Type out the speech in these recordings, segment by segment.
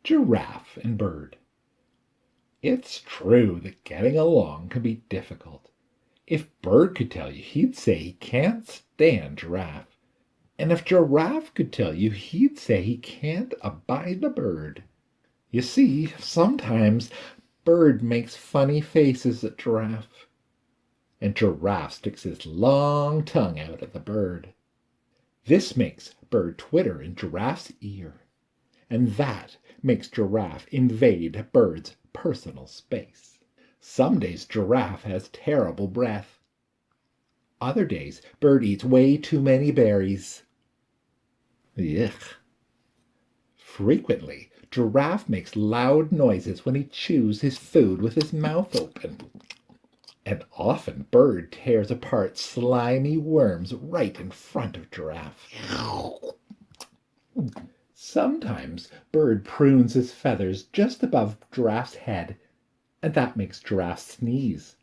Giraffe and Bird. It's true that getting along can be difficult. If Bird could tell you, he'd say he can't stand Giraffe. And if Giraffe could tell you, he'd say he can't abide the Bird. You see, sometimes Bird makes funny faces at Giraffe, and Giraffe sticks his long tongue out at the Bird. This makes Bird twitter in Giraffe's ear, and that makes Giraffe invade Bird's personal space. Some days Giraffe has terrible breath. Other days Bird eats way too many berries. Yuck. Frequently, Giraffe makes loud noises when he chews his food with his mouth open. And often Bird tears apart slimy worms right in front of Giraffe. Sometimes Bird prunes his feathers just above Giraffe's head, and that makes Giraffe sneeze.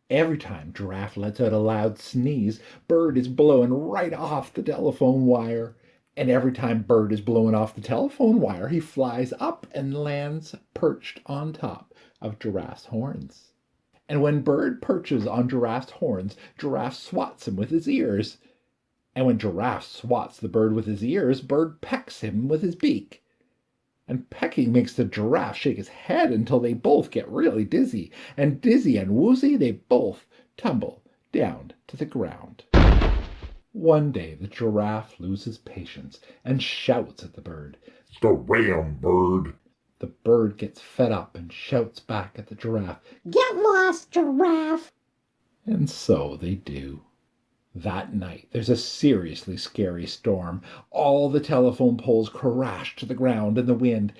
Every time Giraffe lets out a loud sneeze, Bird is blowing right off the telephone wire. And every time Bird is blowing off the telephone wire, he flies up and lands perched on top of Giraffe's horns. And when Bird perches on Giraffe's horns, Giraffe swats him with his ears. And when Giraffe swats the Bird with his ears, Bird pecks him with his beak. And pecking makes the Giraffe shake his head until they both get really dizzy. And dizzy and woozy, they both tumble down to the ground. One day the Giraffe loses patience and shouts at the Bird. "Scram, Bird!" The Bird gets fed up and shouts back at the Giraffe. "Get lost, Giraffe!" And so they do. That night there's a seriously scary storm. All the telephone poles crash to the ground in the wind.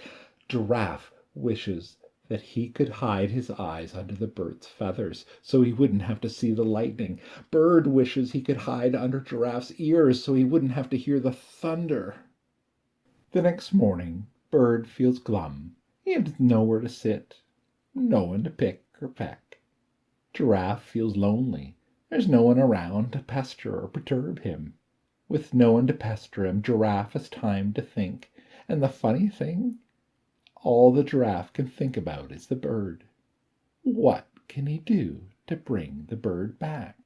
Giraffe wishes that he could hide his eyes under the Bird's feathers so he wouldn't have to see the lightning. Bird wishes he could hide under Giraffe's ears so he wouldn't have to hear the thunder. The next morning Bird feels glum. He has nowhere to sit, no one to pick or peck. Giraffe feels lonely. There's no one around to pester or perturb him. With no one to pester him, Giraffe has time to think. And the funny thing, all the Giraffe can think about is the Bird. What can he do to bring the Bird back?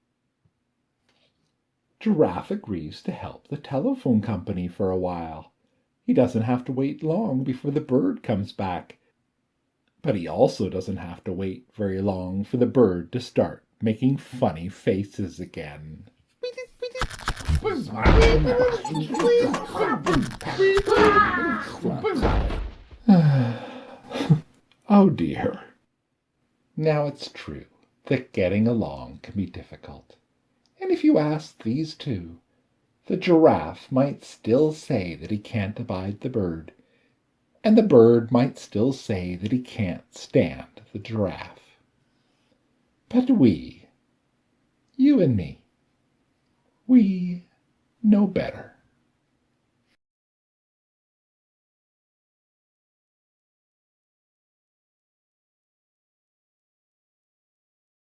Giraffe agrees to help the telephone company for a while. He doesn't have to wait long before the Bird comes back. But he also doesn't have to wait very long for the Bird to start making funny faces again. Oh dear. Now it's true that getting along can be difficult. And if you ask these two, the Giraffe might still say that he can't abide the Bird, and the Bird might still say that he can't stand the Giraffe. But we, you and me, we know better.